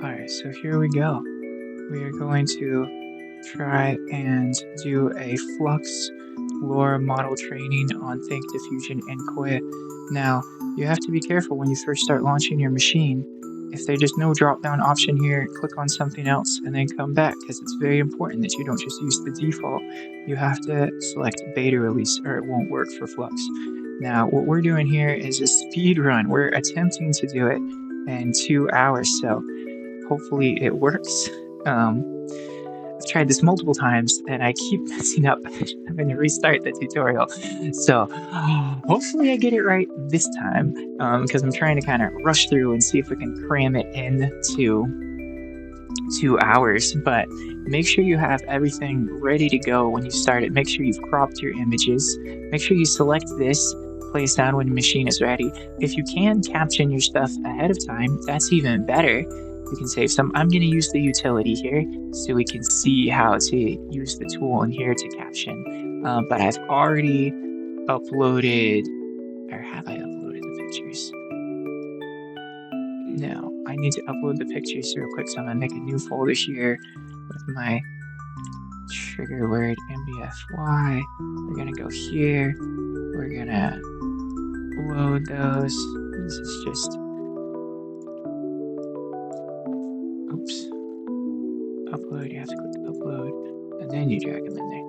Alright, so here we go. We are going to try and do a Flux LoRA model training on ThinkDiffusion and Kohya. Now, you have to be careful when you first start launching your machine. If there's just no drop-down option here, click on something else and then come back, because it's very important that you don't just use the default. You have to select beta release or it won't work for Flux. Now, what we're doing here is a speed run. We're attempting to do it in 2 hours, so hopefully it works. I've tried this multiple times and I keep messing up, having to restart the tutorial. So hopefully I get it right this time, because I'm trying to kind of rush through and see if we can cram it into 2 hours. But make sure you have everything ready to go when you start it. Make sure you've cropped your images. Make sure you select this, place down when your machine is ready. If you can caption your stuff ahead of time, that's even better. We can save some. I'm going to use the utility here so we can see how to use the tool in here to caption. But I've already uploaded, or have I uploaded the pictures? No, I need to upload the pictures real quick. So I'm going to make a new folder here with my trigger word mbfy. We're going to go here. We're going to load those. This is just upload. You have to click upload and then you drag them in there.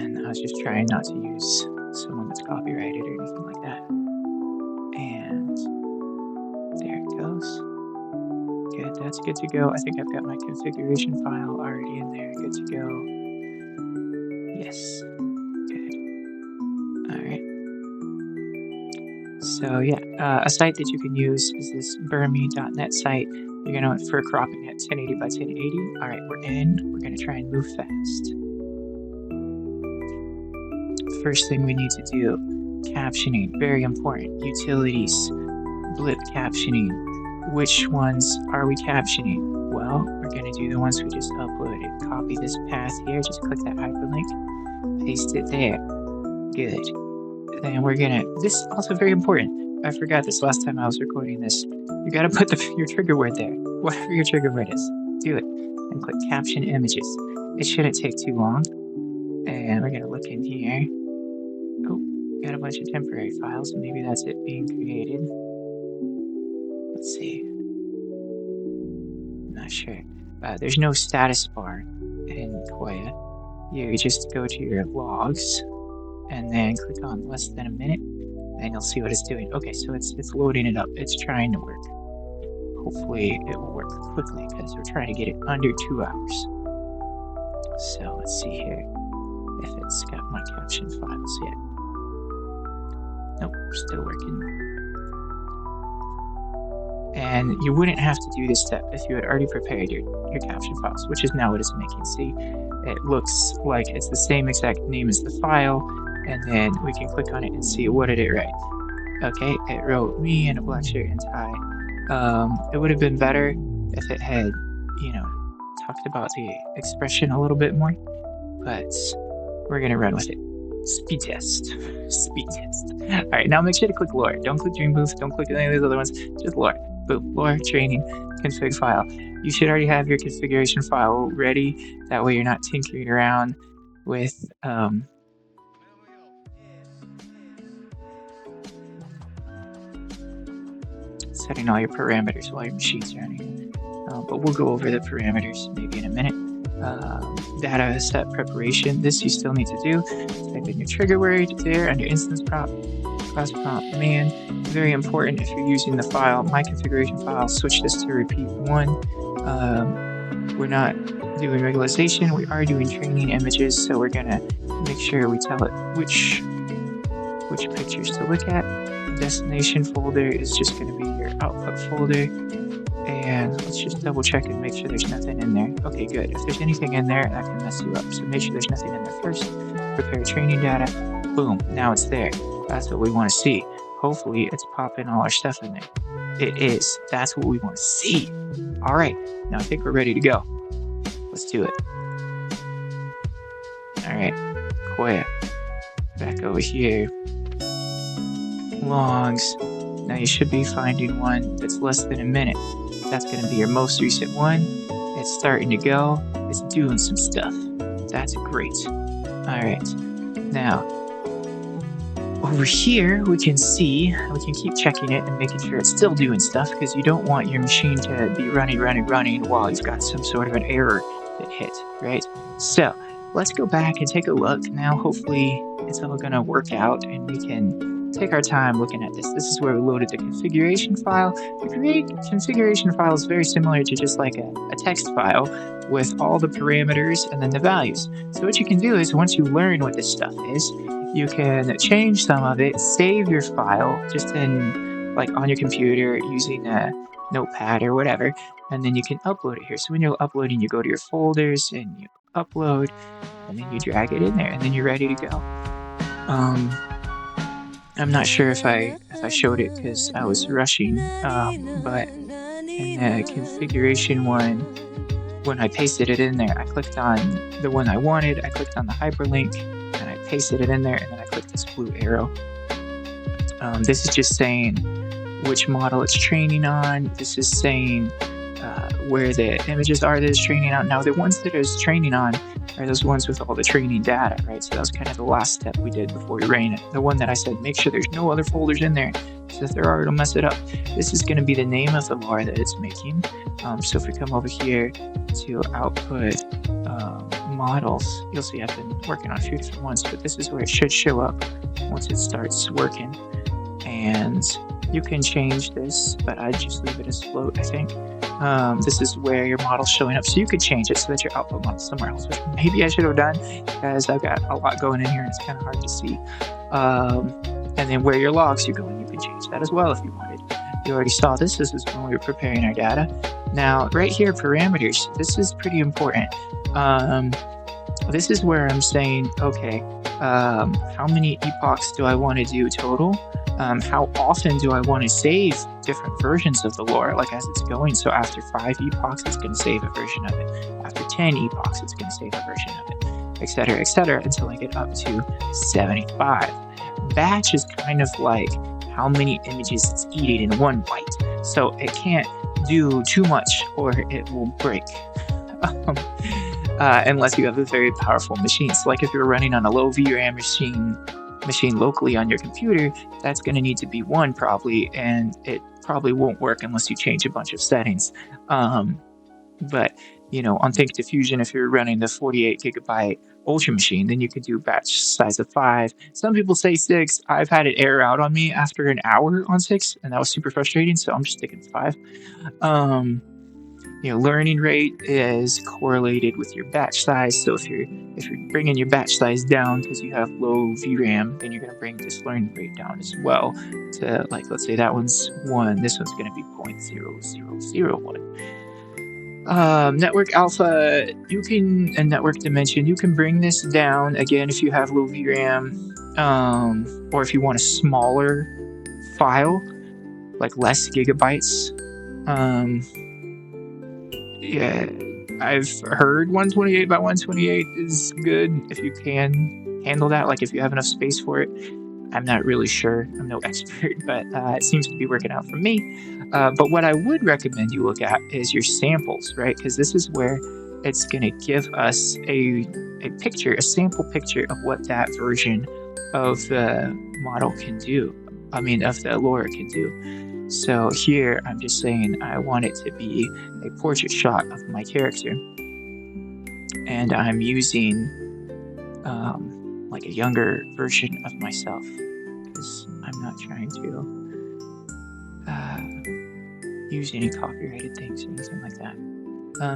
And I was just trying not to use someone that's copyrighted or anything like that. And there it goes. Good, that's good to go. I think I've got my configuration file already in there. Good to go. Yes. Good. Alright. So yeah, a site that you can use is this burmy.net site. You're going to, for cropping at 1080 by 1080. All right, we're in. We're going to try and move fast. First thing we need to do, captioning, very important. Utilities, blip captioning. Which ones are we captioning? Well, we're going to do the ones we just uploaded. Copy this path here. Just click that hyperlink. Paste it there. Good. Then we're going to, this is also very important. I forgot this last time I was recording this. You gotta put your trigger word there. Whatever your trigger word is, do it. And click caption images. It shouldn't take too long. And we're gonna look in here. Oh, got a bunch of temporary files. Maybe that's it being created. Let's see. I'm not sure. There's no status bar in Kohya. You just go to your logs and then click on less than a minute. And you'll see what it's doing. Okay, so it's loading it up. It's trying to work. Hopefully it will work quickly because we're trying to get it under 2 hours. So let's see here if it's got my caption files yet. Nope, still working. And you wouldn't have to do this step if you had already prepared your caption files, which is now what it's making. See, it looks like it's the same exact name as the file. And then we can click on it and see what did it write. Okay, it wrote me in a black shirt and tie. It would have been better if it had, talked about the expression a little bit more, but we're gonna run with it. Speed test. Speed test. All right, now make sure to click LoRA. Don't click Dream Booth. Don't click any of those other ones. Just LoRA. Boom. LoRA training config file. You should already have your configuration file ready. That way you're not tinkering around with setting all your parameters while your machine's running. But we'll go over the parameters maybe in a minute. Data set preparation. This you still need to do. Type in your trigger word there under instance prompt, class prompt command. Very important if you're using the file, my configuration file, switch this to repeat 1. We're not doing regularization. We are doing training images, so we're gonna make sure we tell it which pictures to look at. Destination folder is just going to be your output folder, and let's just double check and make sure there's nothing in there. Okay, good. If there's anything in there, that can mess you up, so make sure there's nothing in there first. Prepare training data. Boom, now it's there. That's what we want to see. Hopefully it's popping all our stuff in there. It is. That's what we want to see. All right, now I think we're ready to go. Let's do it. All right, Kohya, back over here. Logs. Now you should be finding one that's less than a minute. That's going to be your most recent one. It's starting to go. It's doing some stuff. That's great. All right. Now, over here, we can keep checking it and making sure it's still doing stuff, because you don't want your machine to be running while you've got some sort of an error that hit, right? So let's go back and take a look. Now, hopefully it's all gonna work out and we can take our time looking at this. This is where we loaded the configuration file. The configuration file is very similar to just like a text file with all the parameters and then the values. So what you can do is, once you learn what this stuff is, you can change some of it, save your file just in, like, on your computer using a notepad or whatever, and then you can upload it here. So when you're uploading, you go to your folders and you upload, and then you drag it in there, and then you're ready to go. I'm not sure if I showed it because I was rushing, but in the configuration one, when I pasted it in there, I clicked on the one I wanted, I clicked on the hyperlink, and I pasted it in there, and then I clicked this blue arrow. This is just saying which model it's training on. This is saying where the images are that it's training on. Now, the ones that it's training on are those ones with all the training data, right? So that was kind of the last step we did before we ran it. The one that I said, make sure there's no other folders in there, because if there are, it'll mess it up. This is going to be the name of the LoRA that it's making. So if we come over here to output models, you'll see I've been working on a few different ones, but this is where it should show up once it starts working. And you can change this, but I'd just leave it as float, I think. This is where your model's showing up, so you could change it so that your output model's somewhere else, which maybe I should have done, because I've got a lot going in here and it's kind of hard to see. And then where your logs are going, you can change that as well if you wanted. You already saw this. This is when we were preparing our data. Now, right here, parameters. This is pretty important. This is where I'm saying, okay, how many epochs do I want to do total? How often do I want to save different versions of the LoRA, like as it's going? So after 5 epochs, it's going to save a version of it. After 10 epochs, it's going to save a version of it, etc., until I get up to 75. Batch is kind of like how many images it's eating in one bite. So it can't do too much or it will break. Unless you have a very powerful machine. So like if you're running on a low VRAM machine locally on your computer, that's going to need to be 1 probably, and it probably won't work unless you change a bunch of settings. But you know, on ThinkDiffusion, if you're running the 48 gigabyte Ultra machine, then you could do batch size of 5. Some people say 6. I've had it error out on me after an hour on 6, and that was super frustrating, so I'm just sticking to 5. You know, learning rate is correlated with your batch size. So if you're bringing your batch size down because you have low VRAM, then you're going to bring this learning rate down as well. To, like, let's say that one's 1, this one's going to be 0.0001. Network alpha, and network dimension, you can bring this down again if you have low VRAM, or if you want a smaller file, like less gigabytes. Yeah, I've heard 128 by 128 is good if you can handle that, like if you have enough space for it. I'm not really sure. I'm no expert, but it seems to be working out for me. But what I would recommend you look at is your samples, right? Because this is where it's going to give us a sample picture of what that version of the model can do. I mean, of the LoRA can do. So here, I'm just saying I want it to be a portrait shot of my character. And I'm using like a younger version of myself, because I'm not trying to use any copyrighted things or anything like that.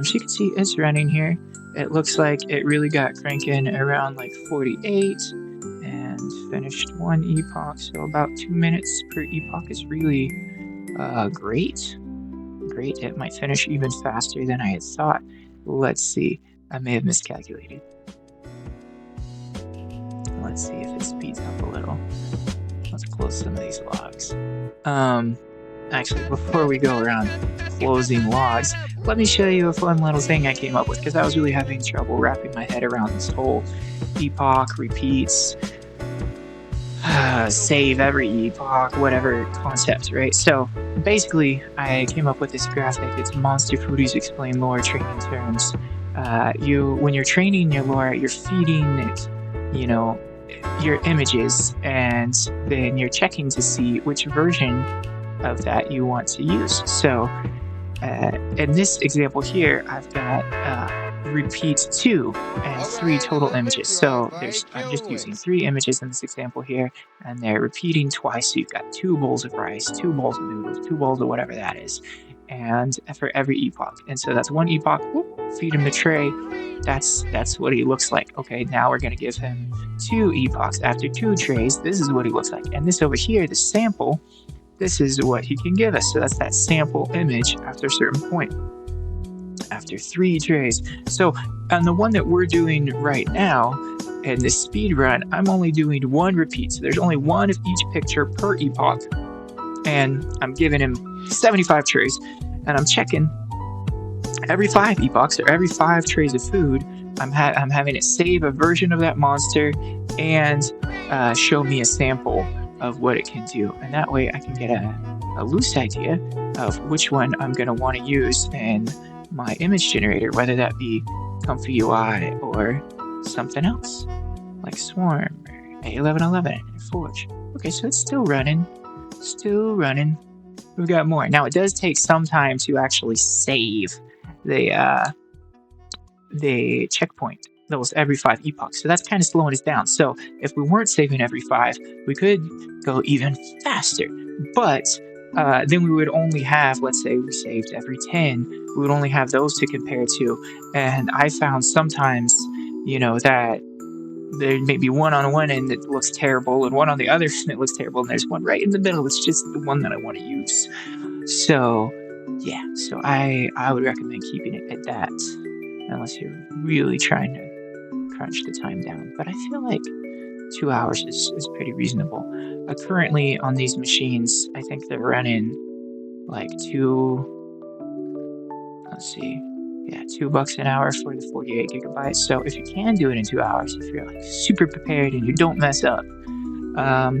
So you can see it's running here. It looks like it really got cranking around like 48 and finished 1 epoch. So about 2 minutes per epoch is really great. It might finish even faster than I had thought. Let's see. I may have miscalculated. Let's see if it speeds up a little. Let's close some of these logs. Actually, before we go around closing logs, let me show you a fun little thing I came up with, because I was really having trouble wrapping my head around this whole epoch repeats. save every epoch, whatever concept, right? So basically, I came up with this graphic. It's Monster Foodies Explain LoRA Training Terms. When you're training your LoRA, you're feeding it, you know, your images, and then you're checking to see which version of that you want to use. So in this example here, I've got repeat 2 and 3 total images. So I'm just using 3 images in this example here, and they're repeating twice. So you've got 2 bowls of rice, 2 bowls of noodles, 2 bowls of whatever that is, and for every epoch. And so that's 1 epoch. Whoop, feed him the tray. That's what he looks like. Okay, now we're going to give him 2 epochs. After 2 trays, this is what he looks like. And this over here, the sample, this is what he can give us. So that's that sample image after a certain point, after 3 trays. So on the one that we're doing right now, in this speed run, I'm only doing 1 repeat. So there's only 1 of each picture per epoch. And I'm giving him 75 trays. And I'm checking every 5 epochs, or every 5 trays of food, I'm having it save a version of that monster and show me a sample of what it can do. And that way I can get a loose idea of which one I'm going to want to use in my image generator, whether that be Comfy UI or something else like Swarm or A1111 or Forge. Okay, so it's still running. We've got more. Now, it does take some time to actually save the checkpoint, those every 5 epochs. So that's kind of slowing us down. So if we weren't saving every 5, we could go even faster. But then we would only have, let's say we saved every 10, we would only have those to compare to. And I found sometimes, that there may be one on one end that looks terrible and one on the other end that looks terrible, and there's one right in the middle. It's just the one that I want to use. So yeah, so I would recommend keeping it at that, unless you're really trying to crunch the time down. But I feel like 2 hours is pretty reasonable. Currently on these machines, I think they're running like $2 an hour for the 48 gigabytes. So if you can do it in 2 hours, if you're like super prepared and you don't mess up, I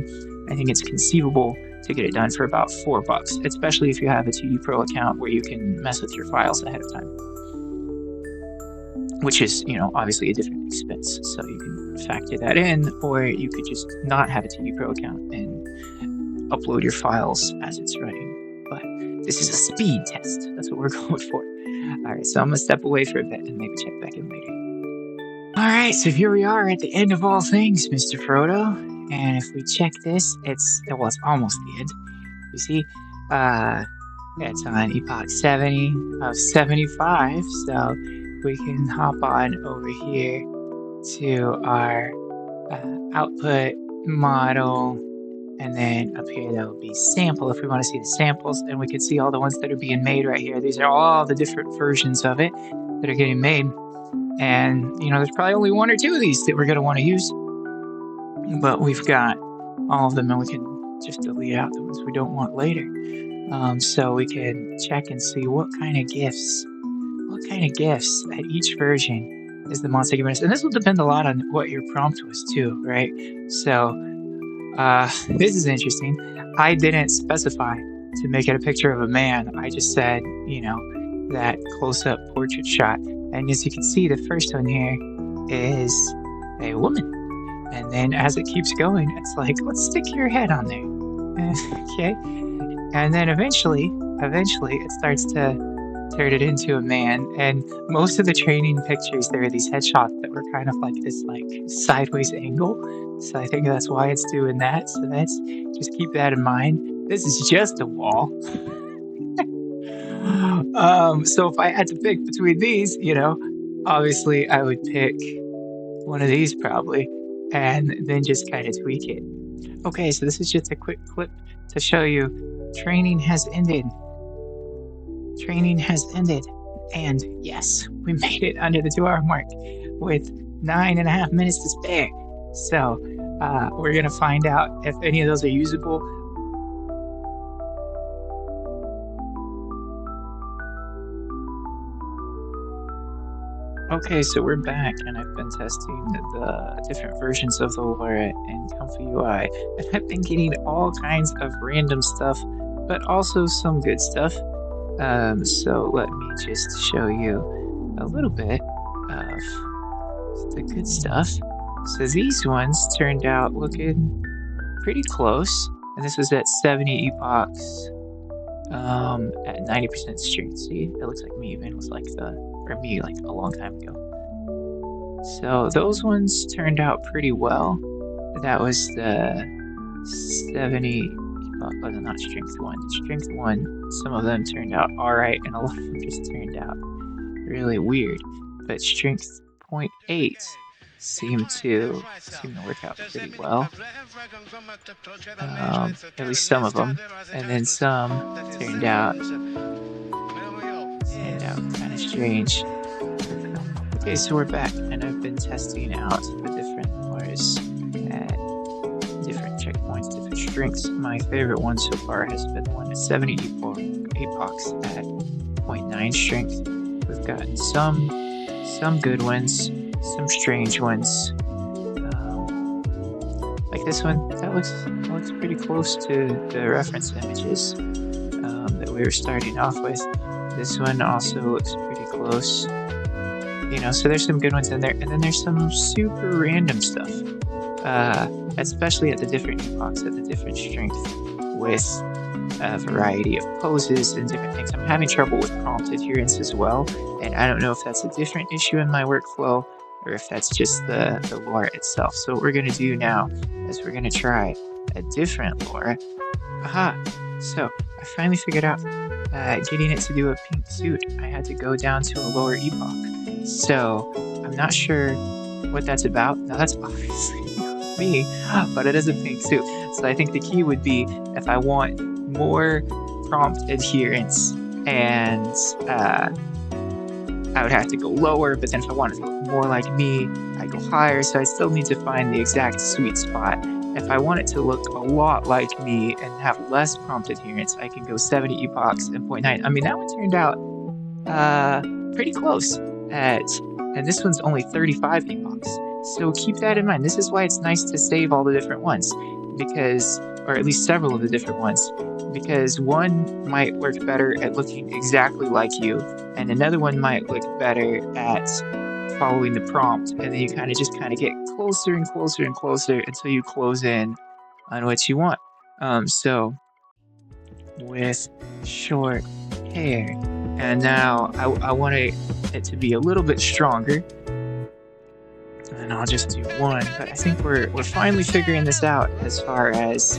think it's conceivable to get it done for about $4, especially if you have a TD Pro account where you can mess with your files ahead of time, which is, obviously a different expense. So you can factor that in, or you could just not have a TD Pro account and upload your files as it's running. But this is a speed test. That's what we're going for. All right, so I'm going to step away for a bit and maybe check back in later. All right, so here we are at the end of all things, Mr. Frodo. And if we check this, it's almost the end. You see, it's on epoch 70 of 75. So we can hop on over here to our output model. And then up here, that would be sample if we want to see the samples. And we can see all the ones that are being made right here. These are all the different versions of it that are getting made. And, there's probably only 1 or 2 of these that we're going to want to use. But we've got all of them, and we can just delete out the ones we don't want later. So we can check and see what kind of gifts at each version is the monster giving us. And this will depend a lot on what your prompt was too, right? So this is interesting. I didn't specify to make it a picture of a man. I just said, that close-up portrait shot. And as you can see, the first one here is a woman. And then as it keeps going, it's like, let's stick your head on there. Okay. And then eventually it starts to turn it into a man. And most of the training pictures, there are these headshots that were kind of like this sideways angle. So I think that's why it's doing that. So just keep that in mind. This is just a wall. So if I had to pick between these, obviously I would pick one of these probably, and then just kind of tweak it. Okay, so this is just a quick clip to show you training has ended. And yes, we made it under the 2-hour mark with 9.5 minutes to spare. So we're going to find out if any of those are usable. Okay, so we're back, and I've been testing the different versions of the LoRA in Comfy UI, and I've been getting all kinds of random stuff, but also some good stuff. So let me just show you a little bit of the good stuff. So these ones turned out looking pretty close, and this was at 70 epochs, at 90% strength. See, it looks like me even was like or me like a long time ago. So those ones turned out pretty well. That was the 70, no, not strength one. Strength one, some of them turned out alright, and a lot of them just turned out really weird. But strength point 0.8 seemed to work out pretty well. At least some of them. And then some turned out kind of strange. Okay, so we're back, and I've been testing out the different LoRAs at different checkpoints, different strengths. My favorite one so far has been the one at 70 epochs at 0.9 strength. We've gotten some good ones, some strange ones. Like this one, that looks pretty close to the reference images that we were starting off with. This one also looks pretty close. You know, so there's some good ones in there, and then there's some super random stuff, especially at the different epochs, at the different strength, with a variety of poses and different things. I'm having trouble with prompt adherence as well, and I don't know if that's a different issue in my workflow or if that's just the LoRA itself. So what we're going to do now is we're going to try a different LoRA. Aha! So I finally figured out getting it to do a pink suit. I had to go down to a lower epoch. So I'm not sure what that's about. Now that's obviously me, but it is a pink suit. So I think the key would be if I want more prompt adherence, and I would have to go lower, but then if I wanted to look more like me, I go higher. So I still need to find the exact sweet spot. If I want it to look a lot like me and have less prompt adherence, I can go 70 epochs and 0.9. I mean, that one turned out pretty close and this one's only 35 epochs. So keep that in mind. This is why it's nice to save all the different ones, or at least several of the different ones, because one might work better at looking exactly like you, and another one might look better at following the prompt, and then you kind of get closer and closer and closer until you close in on what you want. So with short hair, and now I want it to be a little bit stronger, and I'll just do one. But I think we're finally figuring this out as far as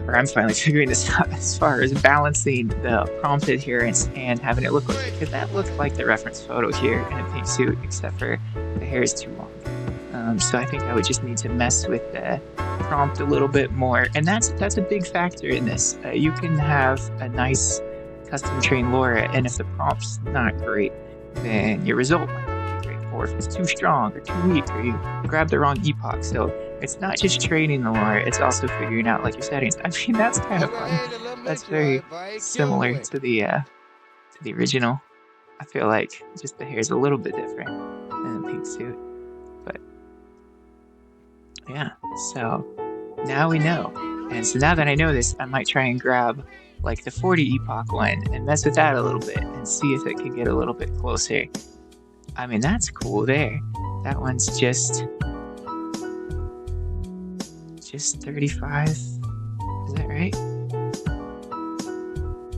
or I'm finally figuring this out as far as balancing the prompt adherence and having it look like, because that looked like the reference photo here in a pink suit, except for the hair is too long. So I think I would just need to mess with the prompt a little bit more, and that's a big factor in this. You can have a nice custom trained LoRA, and if the prompt's not great, then your result might not be great, or if it's too strong or too weak, or you grab the wrong epoch. So it's not just training the LoRA, it's also figuring out like your settings. I mean, that's kind of fun. That's very similar to the original. I feel like just the hair's a little bit different in the pink suit. But yeah, so now we know. And so now that I know this, I might try and grab like the 40 epoch one and mess with that a little bit and see if it can get a little bit closer. I mean, that's cool there. That one's just 35. Is that right?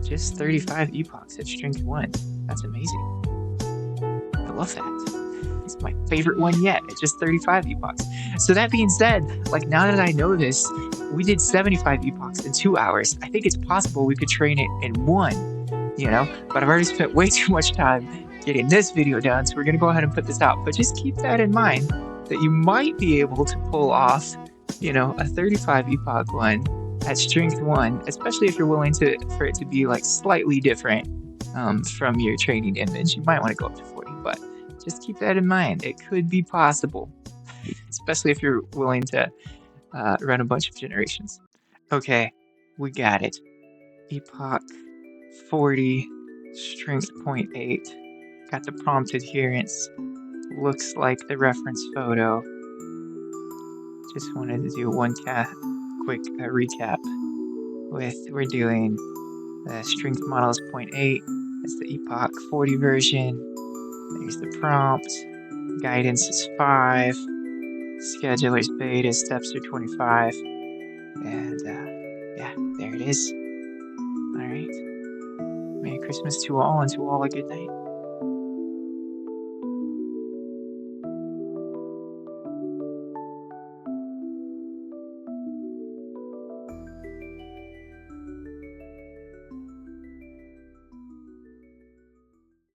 Just 35 epochs at strength 1. That's amazing. I love that. It's my favorite one yet. It's just 35 epochs. So that being said, like now that I know this, we did 75 epochs in 2 hours. I think it's possible we could train it in 1, you know? But I've already spent way too much time getting this video done, so we're gonna go ahead and put this out. But just keep that in mind, that you might be able to pull off, you know, a 35 epoch one at strength 1, especially if you're willing for it to be like slightly different from your training image. You might want to go up to 40, but just keep that in mind. It could be possible, especially if you're willing to run a bunch of generations. Okay, we got it. Epoch 40, strength 0.8, Got the prompt adherence. Looks like the reference photo. Just wanted to do one quick recap. We're doing the strength model is 0.8. That's the Epoch 40 version. There's the prompt. Guidance is 5. Scheduler's beta steps are 25. And yeah, there it is. All right. Merry Christmas to all, and to all a good night.